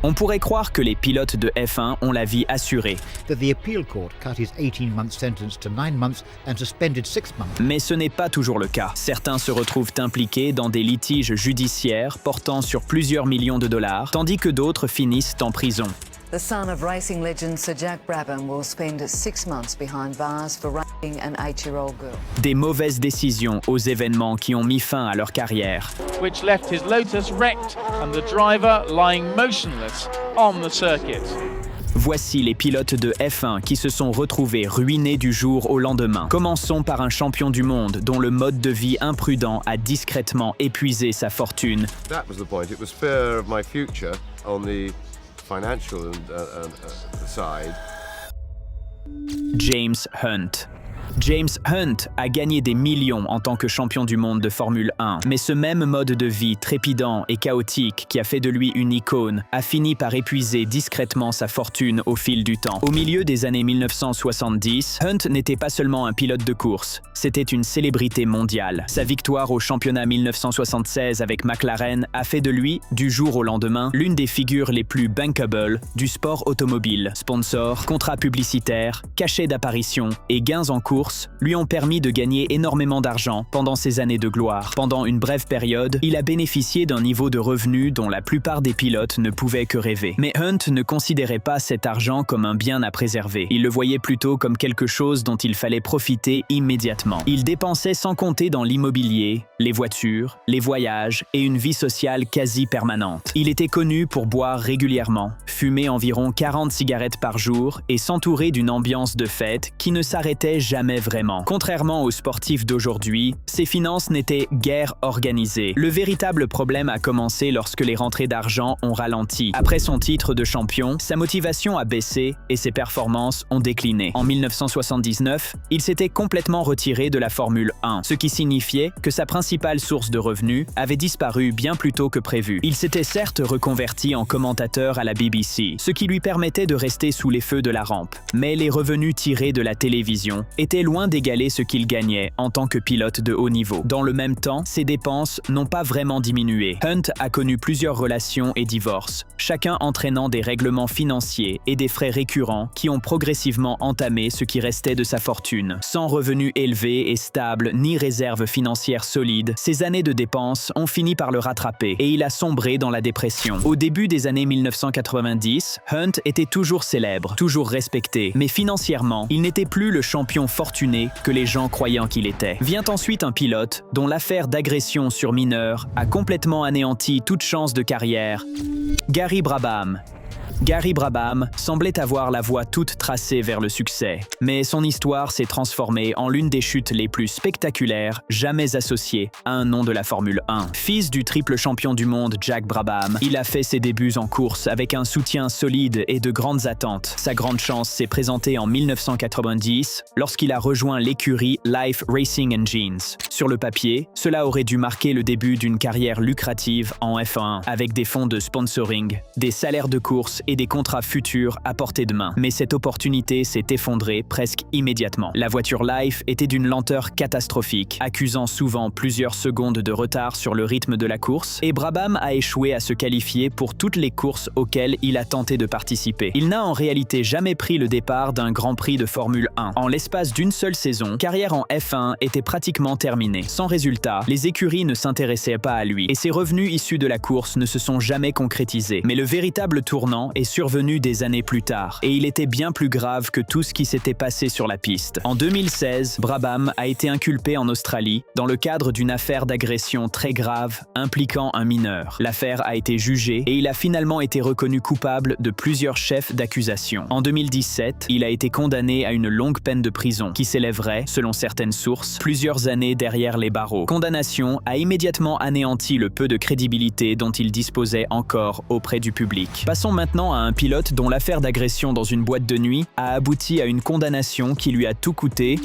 On pourrait croire que les pilotes de F1 ont la vie assurée. That the appeal court cut his 18-month sentence to 9 months and suspended 6 months. Mais ce n'est pas toujours le cas. Certains se retrouvent impliqués dans des litiges judiciaires portant sur plusieurs millions de dollars, tandis que d'autres finissent en prison. The son of racing legend Sir Jack Brabham will spend 6 months behind bars for raping an 8-year-old girl. Des mauvaises décisions aux événements qui ont mis fin à leur carrière. Which left his Lotus wrecked and the driver lying motionless on the circuit. Voici les pilotes de F1 qui se sont retrouvés ruinés du jour au lendemain. Commençons par un champion du monde dont le mode de vie imprudent a discrètement épuisé sa fortune. That was the point. It was fear of my future on the financial side. James Hunt. James Hunt a gagné des millions en tant que champion du monde de Formule 1, mais ce même mode de vie trépidant et chaotique qui a fait de lui une icône a fini par épuiser discrètement sa fortune au fil du temps. Au milieu des années 1970, Hunt n'était pas seulement un pilote de course, c'était une célébrité mondiale. Sa victoire au championnat 1976 avec McLaren a fait de lui, du jour au lendemain, l'une des figures les plus bankable du sport automobile. Sponsors, contrats publicitaires, cachets d'apparition et gains en course lui ont permis de gagner énormément d'argent pendant ses années de gloire. Pendant une brève période, il a bénéficié d'un niveau de revenus dont la plupart des pilotes ne pouvaient que rêver. Mais Hunt ne considérait pas cet argent comme un bien à préserver. Il le voyait plutôt comme quelque chose dont il fallait profiter immédiatement. Il dépensait sans compter dans l'immobilier, les voitures, les voyages et une vie sociale quasi permanente. Il était connu pour boire régulièrement, fumer environ 40 cigarettes par jour et s'entourer d'une ambiance de fête qui ne s'arrêtait jamais vraiment. Contrairement aux sportifs d'aujourd'hui, ses finances n'étaient guère organisées. Le véritable problème a commencé lorsque les rentrées d'argent ont ralenti. Après son titre de champion, sa motivation a baissé et ses performances ont décliné. En 1979, il s'était complètement retiré de la Formule 1, ce qui signifiait que sa principale source de revenus avait disparu bien plus tôt que prévu. Il s'était certes reconverti en commentateur à la BBC, ce qui lui permettait de rester sous les feux de la rampe. Mais les revenus tirés de la télévision étaient loin d'égaler ce qu'il gagnait en tant que pilote de haut niveau. Dans le même temps, ses dépenses n'ont pas vraiment diminué. Hunt a connu plusieurs relations et divorces, chacun entraînant des règlements financiers et des frais récurrents qui ont progressivement entamé ce qui restait de sa fortune. Sans revenus élevés et stables ni réserves financières solides, ses années de dépenses ont fini par le rattraper et il a sombré dans la dépression. Au début des années 1990, Hunt était toujours célèbre, toujours respecté, mais financièrement, il n'était plus le champion fortuné que les gens croyaient qu'il était. Vient ensuite un pilote dont l'affaire d'agression sur mineurs a complètement anéanti toute chance de carrière, Gary Brabham. Gary Brabham semblait avoir la voie toute tracée vers le succès, mais son histoire s'est transformée en l'une des chutes les plus spectaculaires jamais associées à un nom de la Formule 1. Fils du triple champion du monde Jack Brabham, il a fait ses débuts en course avec un soutien solide et de grandes attentes. Sa grande chance s'est présentée en 1990 lorsqu'il a rejoint l'écurie Life Racing Engines. Sur le papier, cela aurait dû marquer le début d'une carrière lucrative en F1 avec des fonds de sponsoring, des salaires de course et des contrats futurs à portée de main. Mais cette opportunité s'est effondrée presque immédiatement. La voiture Life était d'une lenteur catastrophique, accusant souvent plusieurs secondes de retard sur le rythme de la course, et Brabham a échoué à se qualifier pour toutes les courses auxquelles il a tenté de participer. Il n'a en réalité jamais pris le départ d'un Grand Prix de Formule 1. En l'espace d'une seule saison, carrière en F1 était pratiquement terminée. Sans résultat, les écuries ne s'intéressaient pas à lui, et ses revenus issus de la course ne se sont jamais concrétisés. Mais le véritable tournant est survenu des années plus tard, et il était bien plus grave que tout ce qui s'était passé sur la piste. En 2016, Brabham a été inculpé en Australie dans le cadre d'une affaire d'agression très grave impliquant un mineur. L'affaire a été jugée et il a finalement été reconnu coupable de plusieurs chefs d'accusation. En 2017, il a été condamné à une longue peine de prison qui s'élèverait, selon certaines sources, plusieurs années derrière les barreaux. Condamnation a immédiatement anéanti le peu de crédibilité dont il disposait encore auprès du public. Passons maintenant à un pilote dont l'affaire d'agression dans une boîte de nuit a abouti à une condamnation qui lui a tout coûté,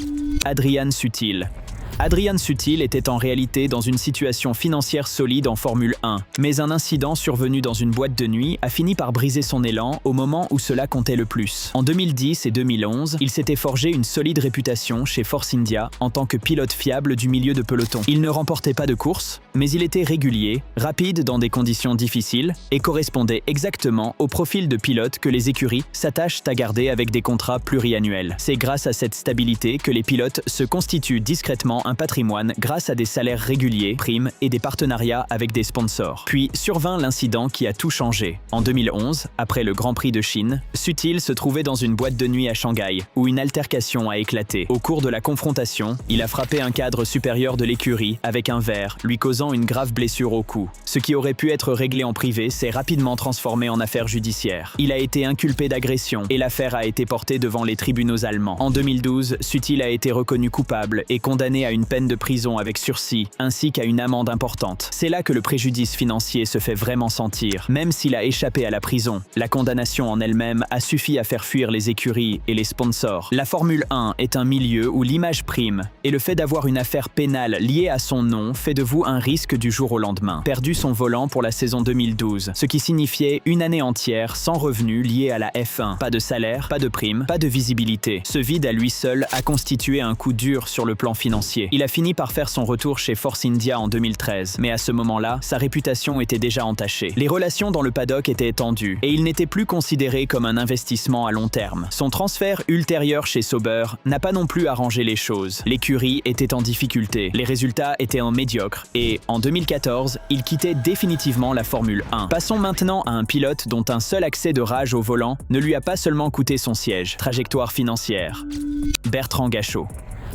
Adrian Sutil. Adrian Sutil était en réalité dans une situation financière solide en Formule 1, mais un incident survenu dans une boîte de nuit a fini par briser son élan au moment où cela comptait le plus. En 2010 et 2011, il s'était forgé une solide réputation chez Force India en tant que pilote fiable du milieu de peloton. Il ne remportait pas de course, mais il était régulier, rapide dans des conditions difficiles et correspondait exactement au profil de pilote que les écuries s'attachent à garder avec des contrats pluriannuels. C'est grâce à cette stabilité que les pilotes se constituent discrètement un patrimoine grâce à des salaires réguliers, primes et des partenariats avec des sponsors. Puis survint l'incident qui a tout changé. En 2011, après le Grand Prix de Chine, Sutil se trouvait dans une boîte de nuit à Shanghai où une altercation a éclaté. Au cours de la confrontation, il a frappé un cadre supérieur de l'écurie avec un verre, lui causant une grave blessure au cou. Ce qui aurait pu être réglé en privé s'est rapidement transformé en affaire judiciaire. Il a été inculpé d'agression et l'affaire a été portée devant les tribunaux allemands. En 2012, Sutil a été reconnu coupable et condamné à une peine de prison avec sursis, ainsi qu'à une amende importante. C'est là que le préjudice financier se fait vraiment sentir. Même s'il a échappé à la prison, la condamnation en elle-même a suffi à faire fuir les écuries et les sponsors. La Formule 1 est un milieu où l'image prime, et le fait d'avoir une affaire pénale liée à son nom fait de vous un risque du jour au lendemain. Perdu son volant pour la saison 2012, ce qui signifiait une année entière sans revenus liés à la F1. Pas de salaire, pas de prime, pas de visibilité. Ce vide à lui seul a constitué un coup dur sur le plan financier. Il a fini par faire son retour chez Force India en 2013, mais à ce moment-là, sa réputation était déjà entachée. Les relations dans le paddock étaient tendues, et il n'était plus considéré comme un investissement à long terme. Son transfert ultérieur chez Sauber n'a pas non plus arrangé les choses. L'écurie était en difficulté, les résultats étaient en médiocre, et en 2014, il quittait définitivement la Formule 1. Passons maintenant à un pilote dont un seul accès de rage au volant ne lui a pas seulement coûté son siège. Trajectoire financière. Bertrand Gachot.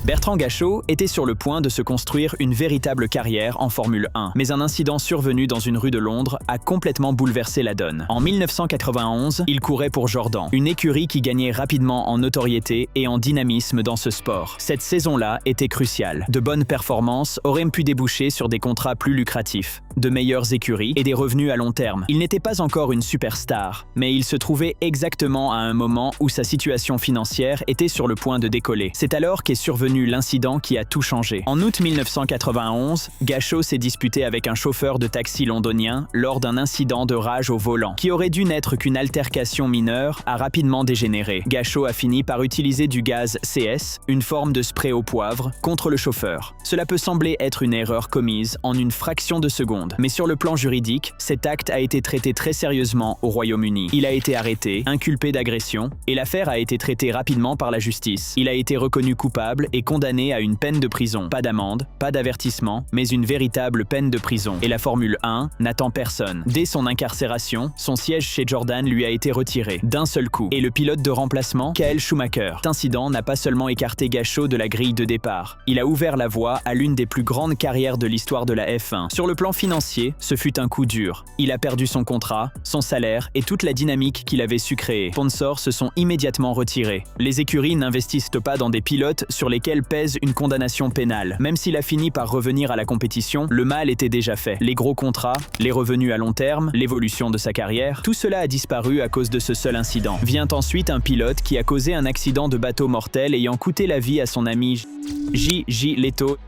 Bertrand Gachot était sur le point de se construire une véritable carrière en Formule 1, mais un incident survenu dans une rue de Londres a complètement bouleversé la donne. En 1991, il courait pour Jordan, une écurie qui gagnait rapidement en notoriété et en dynamisme dans ce sport. Cette saison-là était cruciale. De bonnes performances auraient pu déboucher sur des contrats plus lucratifs, de meilleures écuries et des revenus à long terme. Il n'était pas encore une superstar, mais il se trouvait exactement à un moment où sa situation financière était sur le point de décoller. C'est alors qu'est survenu l'incident qui a tout changé. En août 1991, Gachot s'est disputé avec un chauffeur de taxi londonien lors d'un incident de rage au volant, qui aurait dû n'être qu'une altercation mineure, a rapidement dégénéré. Gachot a fini par utiliser du gaz CS, une forme de spray au poivre, contre le chauffeur. Cela peut sembler être une erreur commise en une fraction de seconde, mais sur le plan juridique, cet acte a été traité très sérieusement au Royaume-Uni. Il a été arrêté, inculpé d'agression, et l'affaire a été traitée rapidement par la justice. Il a été reconnu coupable et condamné à une peine de prison. Pas d'amende, pas d'avertissement, mais une véritable peine de prison. Et la Formule 1 n'attend personne. Dès son incarcération, son siège chez Jordan lui a été retiré, d'un seul coup. Et le pilote de remplacement, Michael Schumacher. Cet incident n'a pas seulement écarté Gachot de la grille de départ, il a ouvert la voie à l'une des plus grandes carrières de l'histoire de la F1. Sur le plan financier, ce fut un coup dur. Il a perdu son contrat, son salaire et toute la dynamique qu'il avait su créer. Les sponsors se sont immédiatement retirés. Les écuries n'investissent pas dans des pilotes sur lesquels pèse une condamnation pénale. Même s'il a fini par revenir à la compétition, le mal était déjà fait. Les gros contrats, les revenus à long terme, l'évolution de sa carrière, tout cela a disparu à cause de ce seul incident. Vient ensuite un pilote qui a causé un accident de bateau mortel ayant coûté la vie à son ami J.J. Leto.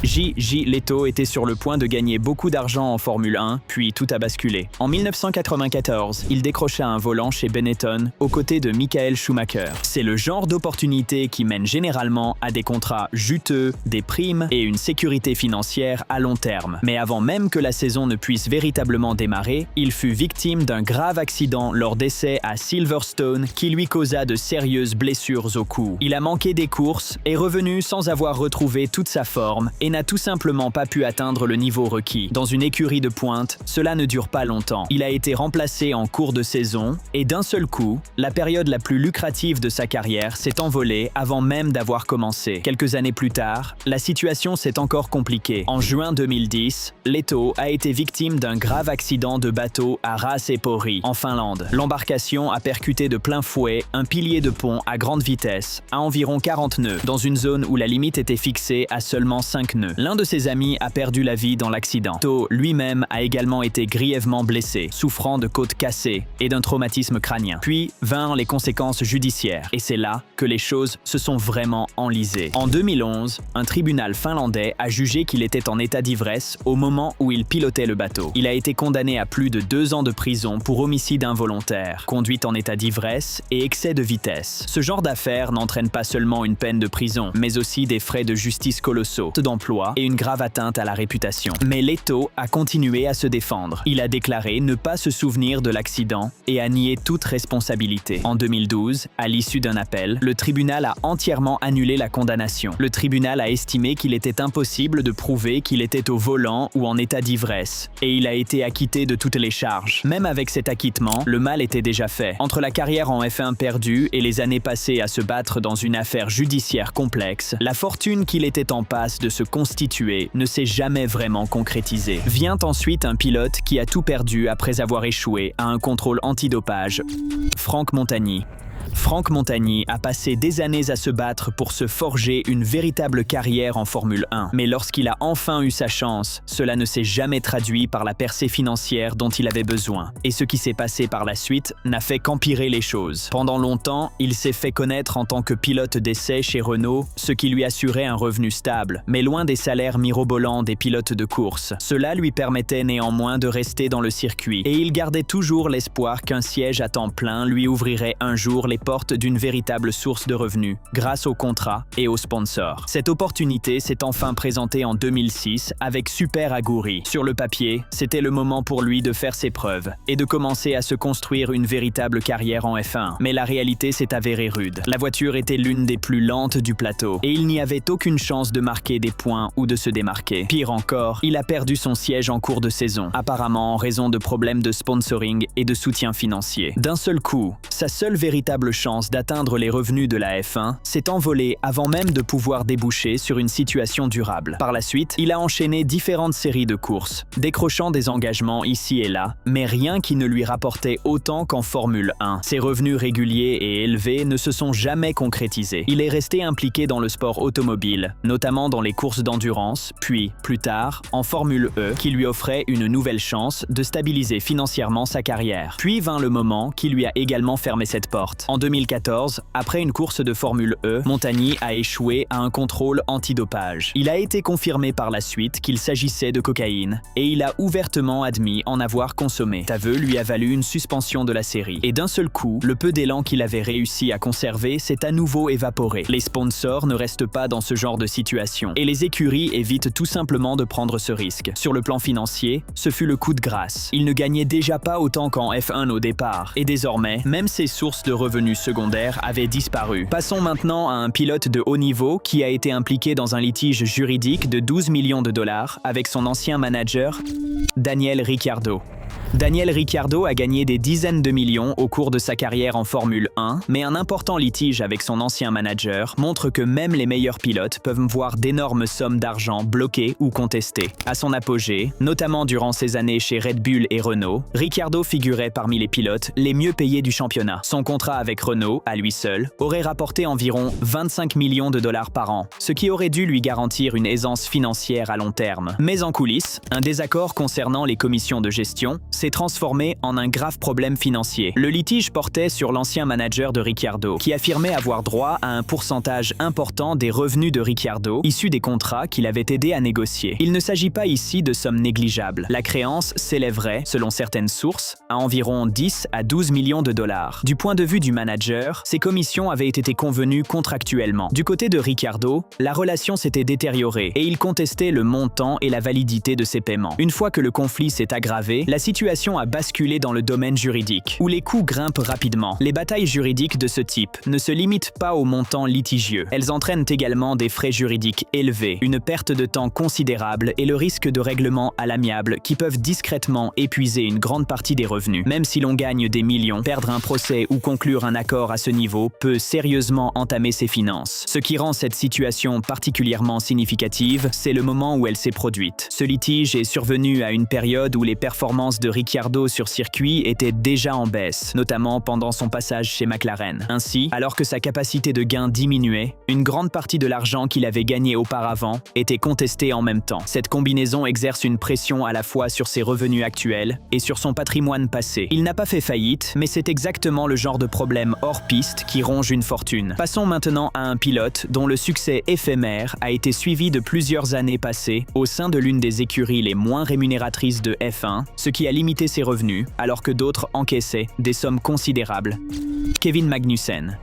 J.J. Leto était sur le point de gagner beaucoup d'argent en Formule 1, puis tout a basculé. En 1994, il décrocha un volant chez Benetton, aux côtés de Michael Schumacher. C'est le genre d'opportunité qui mène généralement à des contrats juteux, des primes et une sécurité financière à long terme. Mais avant même que la saison ne puisse véritablement démarrer, il fut victime d'un grave accident lors d'essais à Silverstone qui lui causa de sérieuses blessures au cou. Il a manqué des courses, est revenu sans avoir retrouvé toute sa forme et n'a tout simplement pas pu atteindre le niveau requis. Dans une écurie de pointe, cela ne dure pas longtemps. Il a été remplacé en cours de saison et d'un seul coup, la période la plus lucrative de sa carrière s'est envolée avant même d'avoir commencé. Quelques années plus tard, la situation s'est encore compliquée. En juin 2010, Leto a été victime d'un grave accident de bateau à Raasepori, en Finlande. L'embarcation a percuté de plein fouet un pilier de pont à grande vitesse, à environ 40 nœuds, dans une zone où la limite était fixée à seulement 5 nœuds. L'un de ses amis a perdu la vie dans l'accident. Leto lui-même a également été grièvement blessé, souffrant de côtes cassées et d'un traumatisme crânien. Puis vinrent les conséquences judiciaires, et c'est là que les choses se sont vraiment enlisées. En 2011, un tribunal finlandais a jugé qu'il était en état d'ivresse au moment où il pilotait le bateau. Il a été condamné à plus de 2 ans de prison pour homicide involontaire, conduite en état d'ivresse et excès de vitesse. Ce genre d'affaires n'entraîne pas seulement une peine de prison, mais aussi des frais de justice colossaux, d'emploi l'emploi et une grave atteinte à la réputation. Mais Leto a continué à se défendre. Il a déclaré ne pas se souvenir de l'accident et a nié toute responsabilité. En 2012, à l'issue d'un appel, le tribunal a entièrement annulé la condamnation. Le tribunal a estimé qu'il était impossible de prouver qu'il était au volant ou en état d'ivresse, et il a été acquitté de toutes les charges. Même avec cet acquittement, le mal était déjà fait. Entre la carrière en F1 perdue et les années passées à se battre dans une affaire judiciaire complexe, la fortune qu'il était en passe de se constituer ne s'est jamais vraiment concrétisée. Vient ensuite un pilote qui a tout perdu après avoir échoué à un contrôle antidopage, Franck Montagny. Franck Montagny a passé des années à se battre pour se forger une véritable carrière en Formule 1. Mais lorsqu'il a enfin eu sa chance, cela ne s'est jamais traduit par la percée financière dont il avait besoin. Et ce qui s'est passé par la suite n'a fait qu'empirer les choses. Pendant longtemps, il s'est fait connaître en tant que pilote d'essai chez Renault, ce qui lui assurait un revenu stable, mais loin des salaires mirobolants des pilotes de course. Cela lui permettait néanmoins de rester dans le circuit. Et il gardait toujours l'espoir qu'un siège à temps plein lui ouvrirait un jour les portes d'une véritable source de revenus, grâce aux contrats et aux sponsors. Cette opportunité s'est enfin présentée en 2006 avec Super Aguri. Sur le papier, c'était le moment pour lui de faire ses preuves et de commencer à se construire une véritable carrière en F1. Mais la réalité s'est avérée rude. La voiture était l'une des plus lentes du plateau et il n'y avait aucune chance de marquer des points ou de se démarquer. Pire encore, il a perdu son siège en cours de saison, apparemment en raison de problèmes de sponsoring et de soutien financier. D'un seul coup, sa seule véritable chance d'atteindre les revenus de la F1 s'est envolée avant même de pouvoir déboucher sur une situation durable. Par la suite, il a enchaîné différentes séries de courses, décrochant des engagements ici et là, mais rien qui ne lui rapportait autant qu'en Formule 1. Ses revenus réguliers et élevés ne se sont jamais concrétisés. Il est resté impliqué dans le sport automobile, notamment dans les courses d'endurance, puis, plus tard, en Formule E, qui lui offrait une nouvelle chance de stabiliser financièrement sa carrière. Puis vint le moment qui lui a également fermé cette porte. En 2014, après une course de Formule E, Montagny a échoué à un contrôle antidopage. Il a été confirmé par la suite qu'il s'agissait de cocaïne et il a ouvertement admis en avoir consommé. Cet aveu lui a valu une suspension de la série. Et d'un seul coup, le peu d'élan qu'il avait réussi à conserver s'est à nouveau évaporé. Les sponsors ne restent pas dans ce genre de situation et les écuries évitent tout simplement de prendre ce risque. Sur le plan financier, ce fut le coup de grâce. Il ne gagnait déjà pas autant qu'en F1 au départ et désormais, même ses sources de revenus secondaires avaient disparu. Passons maintenant à un pilote de haut niveau qui a été impliqué dans un litige juridique de 12 millions de dollars avec son ancien manager, Daniel Ricciardo. Daniel Ricciardo a gagné des dizaines de millions au cours de sa carrière en Formule 1, mais un important litige avec son ancien manager montre que même les meilleurs pilotes peuvent voir d'énormes sommes d'argent bloquées ou contestées. À son apogée, notamment durant ses années chez Red Bull et Renault, Ricciardo figurait parmi les pilotes les mieux payés du championnat. Son contrat avec Renault, à lui seul, aurait rapporté environ 25 millions de dollars par an, ce qui aurait dû lui garantir une aisance financière à long terme. Mais en coulisses, un désaccord concernant les commissions de gestion s'est transformé en un grave problème financier. Le litige portait sur l'ancien manager de Ricciardo, qui affirmait avoir droit à un pourcentage important des revenus de Ricciardo, issus des contrats qu'il avait aidé à négocier. Il ne s'agit pas ici de sommes négligeables. La créance s'élèverait, selon certaines sources, à environ 10 à 12 millions de dollars. Du point de vue du manager, ces commissions avaient été convenues contractuellement. Du côté de Ricciardo, la relation s'était détériorée et il contestait le montant et la validité de ces paiements. Une fois que le conflit s'est aggravé, la situation a basculé dans le domaine juridique, où les coûts grimpent rapidement. Les batailles juridiques de ce type ne se limitent pas aux montants litigieux. Elles entraînent également des frais juridiques élevés, une perte de temps considérable et le risque de règlements à l'amiable qui peuvent discrètement épuiser une grande partie des revenus. Même si l'on gagne des millions, perdre un procès ou conclure un accord à ce niveau peut sérieusement entamer ses finances. Ce qui rend cette situation particulièrement significative, c'est le moment où elle s'est produite. Ce litige est survenu à une période où les performances de Ricciardo sur circuit était déjà en baisse, notamment pendant son passage chez McLaren. Ainsi, alors que sa capacité de gain diminuait, une grande partie de l'argent qu'il avait gagné auparavant était contestée en même temps. Cette combinaison exerce une pression à la fois sur ses revenus actuels et sur son patrimoine passé. Il n'a pas fait faillite, mais c'est exactement le genre de problème hors piste qui ronge une fortune. Passons maintenant à un pilote dont le succès éphémère a été suivi de plusieurs années passées au sein de l'une des écuries les moins rémunératrices de F1, ce qui a limité ses revenus, alors que d'autres encaissaient des sommes considérables. Kevin Magnussen.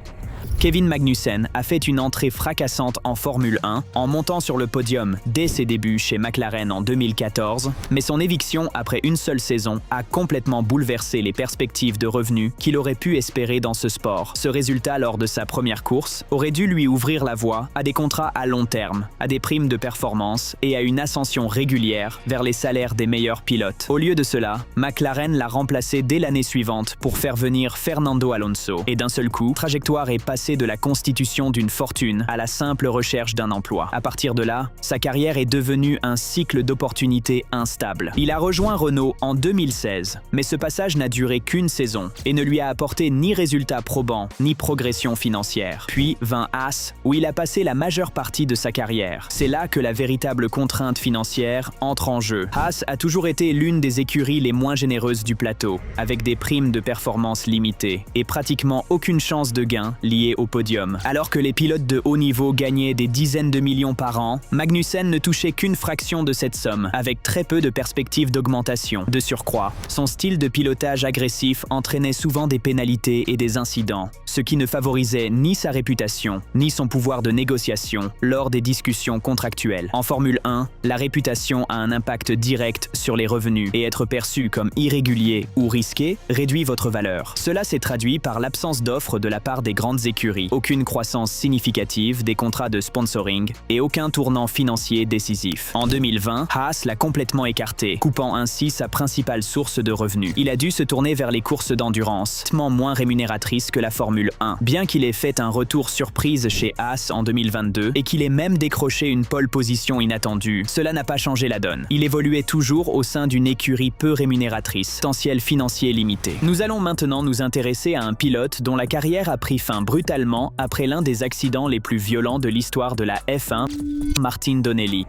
Kevin Magnussen a fait une entrée fracassante en Formule 1 en montant sur le podium dès ses débuts chez McLaren en 2014, mais son éviction après une seule saison a complètement bouleversé les perspectives de revenus qu'il aurait pu espérer dans ce sport. Ce résultat lors de sa première course aurait dû lui ouvrir la voie à des contrats à long terme, à des primes de performance et à une ascension régulière vers les salaires des meilleurs pilotes. Au lieu de cela, McLaren l'a remplacé dès l'année suivante pour faire venir Fernando Alonso. Et d'un seul coup, trajectoire est passée de la constitution d'une fortune à la simple recherche d'un emploi. À partir de là, sa carrière est devenue un cycle d'opportunités instable. Il a rejoint Renault en 2016, mais ce passage n'a duré qu'une saison et ne lui a apporté ni résultats probants ni progression financière. Puis vint Haas, où il a passé la majeure partie de sa carrière. C'est là que la véritable contrainte financière entre en jeu. Haas a toujours été l'une des écuries les moins généreuses du plateau, avec des primes de performance limitées et pratiquement aucune chance de gain liée au podium. Alors que les pilotes de haut niveau gagnaient des dizaines de millions par an, Magnussen ne touchait qu'une fraction de cette somme, avec très peu de perspectives d'augmentation. De surcroît, son style de pilotage agressif entraînait souvent des pénalités et des incidents, ce qui ne favorisait ni sa réputation, ni son pouvoir de négociation lors des discussions contractuelles. En Formule 1, la réputation a un impact direct sur les revenus et être perçu comme irrégulier ou risqué réduit votre valeur. Cela s'est traduit par l'absence d'offres de la part des grandes écuries, aucune croissance significative des contrats de sponsoring et aucun tournant financier décisif. En 2020, Haas l'a complètement écarté, coupant ainsi sa principale source de revenus. Il a dû se tourner vers les courses d'endurance, nettement moins rémunératrices que la Formule 1. Bien qu'il ait fait un retour surprise chez Haas en 2022 et qu'il ait même décroché une pole position inattendue, cela n'a pas changé la donne. Il évoluait toujours au sein d'une écurie peu rémunératrice, potentiel financier limité. Nous allons maintenant nous intéresser à un pilote dont la carrière a pris fin brutalement après l'un des accidents les plus violents de l'histoire de la F1, Martin Donnelly.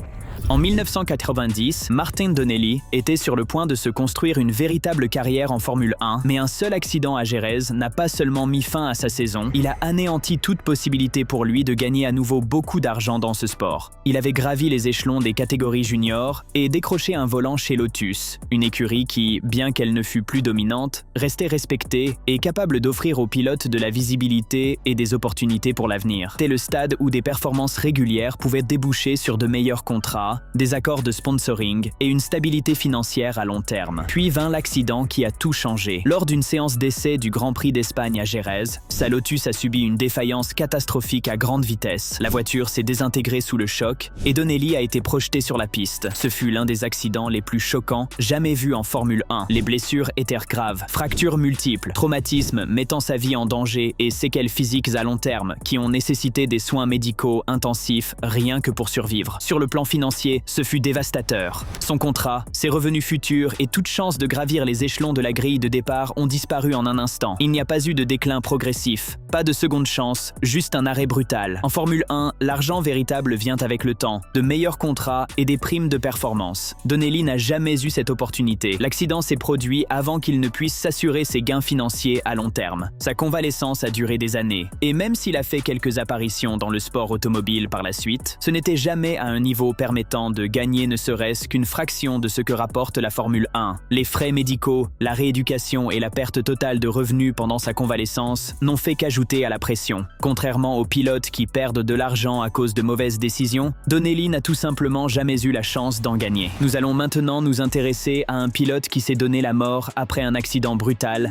En 1990, Martin Donnelly était sur le point de se construire une véritable carrière en Formule 1, mais un seul accident à Jerez n'a pas seulement mis fin à sa saison, il a anéanti toute possibilité pour lui de gagner à nouveau beaucoup d'argent dans ce sport. Il avait gravi les échelons des catégories juniors et décroché un volant chez Lotus, une écurie qui, bien qu'elle ne fût plus dominante, restait respectée et capable d'offrir aux pilotes de la visibilité et des opportunités pour l'avenir. C'était le stade où des performances régulières pouvaient déboucher sur de meilleurs contrats, des accords de sponsoring et une stabilité financière à long terme. Puis vint l'accident qui a tout changé. Lors d'une séance d'essai du Grand Prix d'Espagne à Jerez, sa Lotus a subi une défaillance catastrophique à grande vitesse. La voiture s'est désintégrée sous le choc et Donnelly a été projeté sur la piste. Ce fut l'un des accidents les plus choquants jamais vus en Formule 1. Les blessures étaient graves, fractures multiples, traumatismes mettant sa vie en danger et séquelles physiques à long terme qui ont nécessité des soins médicaux intensifs rien que pour survivre. Sur le plan financier, ce fut dévastateur. Son contrat, ses revenus futurs et toute chance de gravir les échelons de la grille de départ ont disparu en un instant. Il n'y a pas eu de déclin progressif, pas de seconde chance, juste un arrêt brutal. En Formule 1, l'argent véritable vient avec le temps, de meilleurs contrats et des primes de performance. Donnelly n'a jamais eu cette opportunité. L'accident s'est produit avant qu'il ne puisse s'assurer ses gains financiers à long terme. Sa convalescence a duré des années. Et même s'il a fait quelques apparitions dans le sport automobile par la suite, ce n'était jamais à un niveau permettant de gagner ne serait-ce qu'une fraction de ce que rapporte la Formule 1. Les frais médicaux, la rééducation et la perte totale de revenus pendant sa convalescence n'ont fait qu'ajouter à la pression. Contrairement aux pilotes qui perdent de l'argent à cause de mauvaises décisions, Donnelly n'a tout simplement jamais eu la chance d'en gagner. Nous allons maintenant nous intéresser à un pilote qui s'est donné la mort après un accident brutal,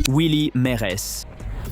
Willie Merès.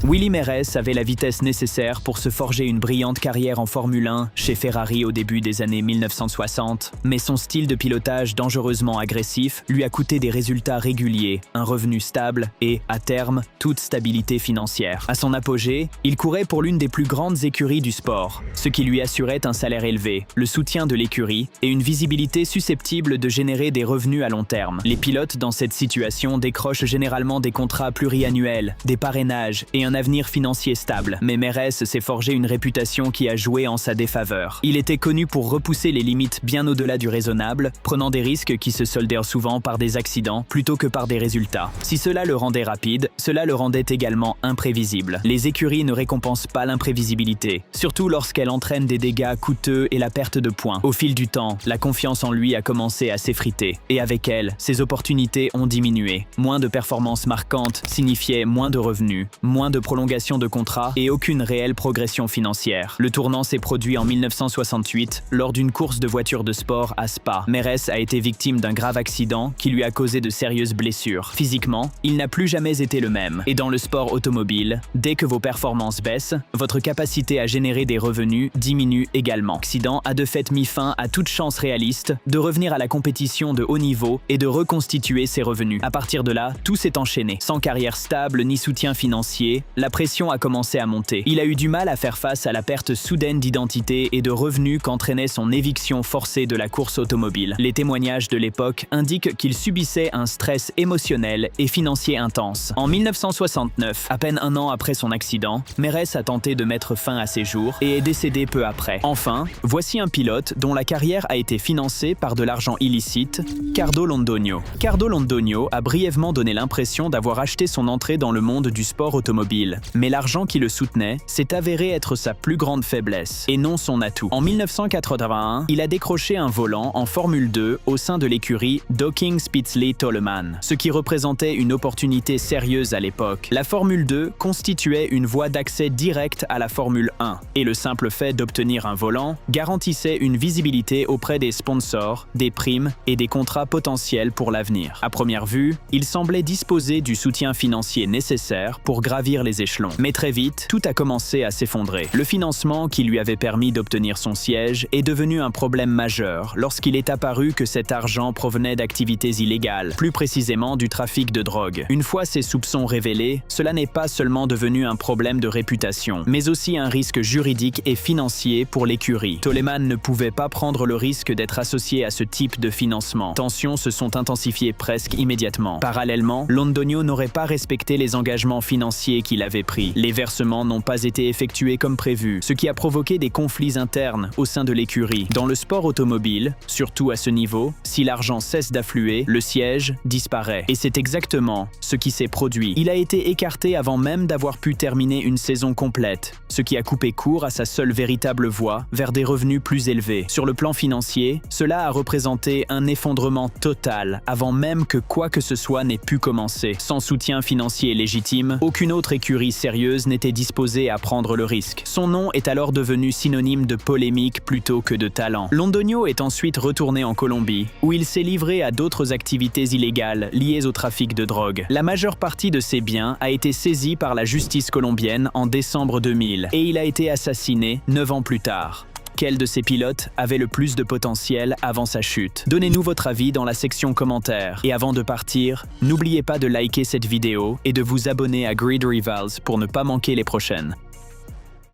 Willie Merès avait la vitesse nécessaire pour se forger une brillante carrière en Formule 1 chez Ferrari au début des années 1960, mais son style de pilotage dangereusement agressif lui a coûté des résultats réguliers, un revenu stable et, à terme, toute stabilité financière. À son apogée, il courait pour l'une des plus grandes écuries du sport, ce qui lui assurait un salaire élevé, le soutien de l'écurie et une visibilité susceptible de générer des revenus à long terme. Les pilotes dans cette situation décrochent généralement des contrats pluriannuels, des parrainages et un avenir financier stable, mais Merès s'est forgé une réputation qui a joué en sa défaveur. Il était connu pour repousser les limites bien au-delà du raisonnable, prenant des risques qui se soldèrent souvent par des accidents plutôt que par des résultats. Si cela le rendait rapide, cela le rendait également imprévisible. Les écuries ne récompensent pas l'imprévisibilité, surtout lorsqu'elle entraîne des dégâts coûteux et la perte de points. Au fil du temps, la confiance en lui a commencé à s'effriter, et avec elle, ses opportunités ont diminué. Moins de performances marquantes signifiaient moins de revenus, moins de prolongation de contrat et aucune réelle progression financière. Le tournant s'est produit en 1968 lors d'une course de voitures de sport à Spa. Meres a été victime d'un grave accident qui lui a causé de sérieuses blessures. Physiquement, il n'a plus jamais été le même. Et dans le sport automobile, dès que vos performances baissent, votre capacité à générer des revenus diminue également. L'accident a de fait mis fin à toute chance réaliste de revenir à la compétition de haut niveau et de reconstituer ses revenus. À partir de là, tout s'est enchaîné. Sans carrière stable ni soutien financier, la pression a commencé à monter. Il a eu du mal à faire face à la perte soudaine d'identité et de revenus qu'entraînait son éviction forcée de la course automobile. Les témoignages de l'époque indiquent qu'il subissait un stress émotionnel et financier intense. En 1969, à peine un an après son accident, Meres a tenté de mettre fin à ses jours et est décédé peu après. Enfin, voici un pilote dont la carrière a été financée par de l'argent illicite, Cardo Londonio. Cardo Londonio a brièvement donné l'impression d'avoir acheté son entrée dans le monde du sport automobile, mais l'argent qui le soutenait s'est avéré être sa plus grande faiblesse, et non son atout. En 1981, il a décroché un volant en Formule 2 au sein de l'écurie Docking Spitzley Toleman, ce qui représentait une opportunité sérieuse à l'époque. La Formule 2 constituait une voie d'accès direct à la Formule 1, et le simple fait d'obtenir un volant garantissait une visibilité auprès des sponsors, des primes et des contrats potentiels pour l'avenir. À première vue, il semblait disposer du soutien financier nécessaire pour gravir les échelons. Mais très vite, tout a commencé à s'effondrer. Le financement qui lui avait permis d'obtenir son siège est devenu un problème majeur lorsqu'il est apparu que cet argent provenait d'activités illégales, plus précisément du trafic de drogue. Une fois ces soupçons révélés, cela n'est pas seulement devenu un problème de réputation, mais aussi un risque juridique et financier pour l'écurie. Toleman ne pouvait pas prendre le risque d'être associé à ce type de financement. Tensions se sont intensifiées presque immédiatement. Parallèlement, Londonio n'aurait pas respecté les engagements financiers qu'il avait pris. Les versements n'ont pas été effectués comme prévu, ce qui a provoqué des conflits internes au sein de l'écurie. Dans le sport automobile, surtout à ce niveau, si l'argent cesse d'affluer, le siège disparaît. Et c'est exactement ce qui s'est produit. Il a été écarté avant même d'avoir pu terminer une saison complète, ce qui a coupé court à sa seule véritable voie vers des revenus plus élevés. Sur le plan financier, cela a représenté un effondrement total avant même que quoi que ce soit n'ait pu commencer. Sans soutien financier légitime, aucune autre écurie sérieuse n'était disposée à prendre le risque. Son nom est alors devenu synonyme de polémique plutôt que de talent. Londonio est ensuite retourné en Colombie, où il s'est livré à d'autres activités illégales liées au trafic de drogue. La majeure partie de ses biens a été saisie par la justice colombienne en décembre 2000 et il a été assassiné 9 ans plus tard. Quel de ces pilotes avait le plus de potentiel avant sa chute? Donnez-nous votre avis dans la section commentaires. Et avant de partir, n'oubliez pas de liker cette vidéo et de vous abonner à Grid Rivals pour ne pas manquer les prochaines.